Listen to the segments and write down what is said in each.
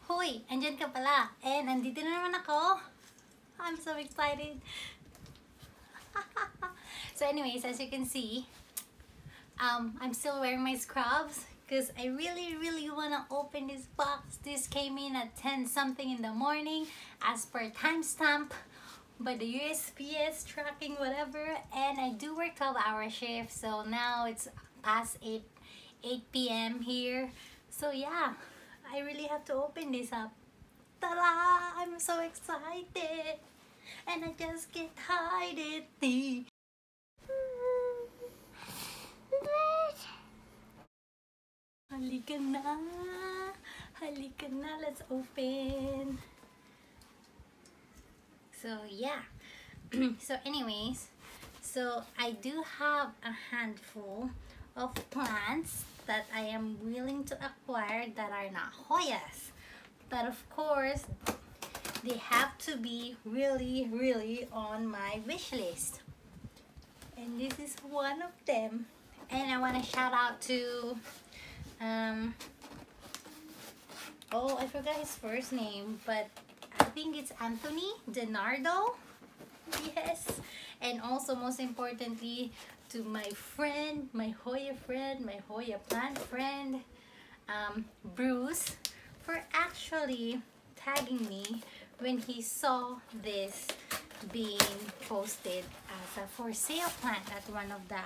Hoy! Andyan ka pala. And andito na naman ako. I'm so excited. So anyways, as you can see, I'm still wearing my scrubs because I really want to open this box. This came in at 10 something in the morning as per timestamp by the USPS tracking whatever, and I do work 12-hour shift, so now it's past 8 p.m. here. So yeah, I really have to open this up. Ta-da! I'm so excited and I just can't hide it. Halika na! Halika na! Let's open! So yeah. So anyways, so I do have a handful of plants that I am willing to acquire that are not Hoyas. But of course, they have to be really on my wish list. And this is one of them. And I want to shout out to oh, I forgot his first name, but I think it's Anthony DeNardo. Yes. And also, most importantly, to my friend, my Hoya friend, my Hoya plant friend, Bruce, for actually tagging me when he saw this being posted as a for sale plant at one of the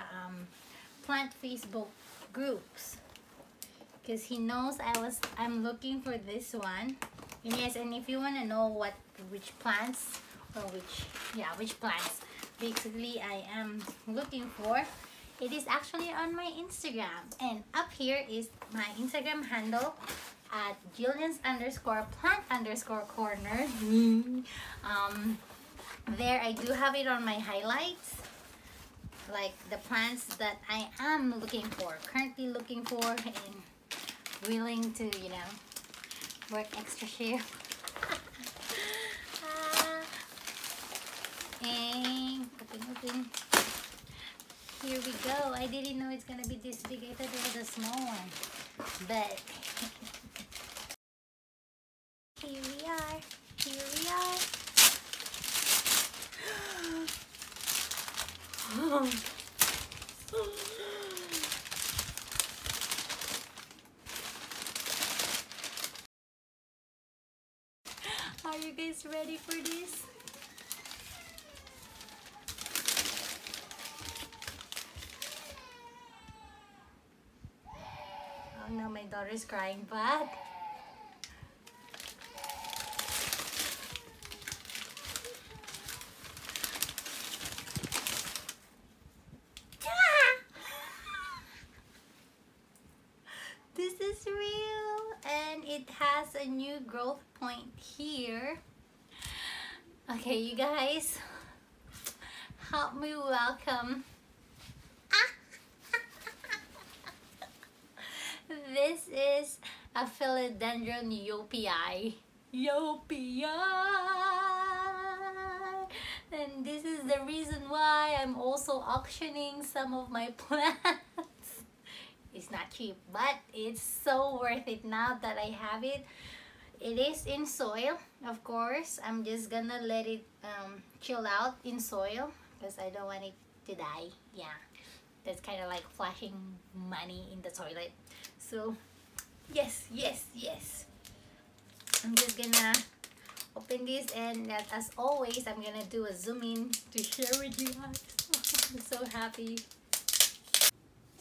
plant Facebook groups, because he knows I'm looking for this one. And yes, and if you want to know which plants or which plants basically I am looking for, it is actually on my Instagram, and up here is my Instagram handle at Jillians_plant_corner. There I do have it on my highlights, like the plants that I am looking for, currently looking for, and willing to, you know, work extra shift. And open. Here we go. I didn't know it's gonna be this big. I thought it was a small one, but here we are. Here we are. Are you guys ready for this? Oh no, my daughter's crying, but this is real, and it has a new growth point here. Okay, you guys, help me welcome. This is a philodendron Yopi. And this is the reason why I'm also auctioning some of my plants. It's not cheap, but it's so worth it now that I have it. It is in soil, of course. I'm just gonna let it chill out in soil because I don't want it to die. Yeah, that's kind of like flashing money in the toilet. So yes. I'm just gonna open this, and as always, I'm gonna do a zoom in to share with you guys. I'm so happy.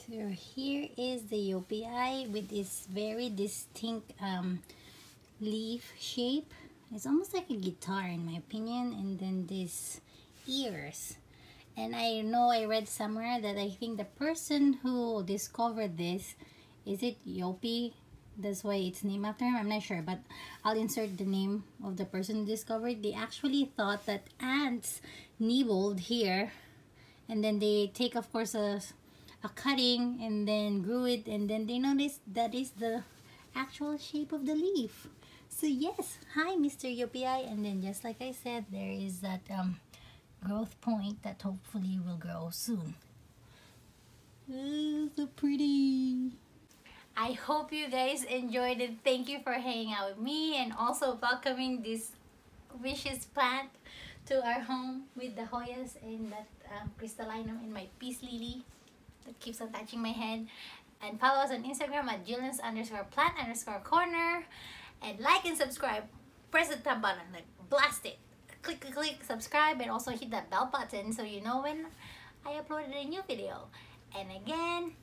So here is the Yopi with this very distinct leaf shape. It's almost like a guitar in my opinion, and then these ears. And I know I read somewhere that I think the person who discovered this, is it Yopi? That's why it's named after him. I'm not sure, but I'll insert the name of the person who discovered. They actually thought that ants nibbled here, and then they take, of course, a cutting and then grew it, and then they noticed that is the actual shape of the leaf. So yes, hi Mr. Yopi, and then just like I said, there is that growth point that hopefully will grow soon. Ooh, so pretty. I hope you guys enjoyed it. Thank you for hanging out with me and also welcoming this wishes plant to our home with the Hoyas and that crystallinum and my peace lily that keeps on touching my head. And follow us on Instagram at Julians_plant_corner. And like and subscribe. Press the tab button, like blast it. Click, click, click, subscribe, and also hit that bell button so you know when I uploaded a new video. And again,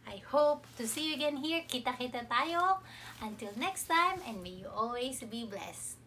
I hope to see you again here. Kita-kita tayo. Until next time, and may you always be blessed.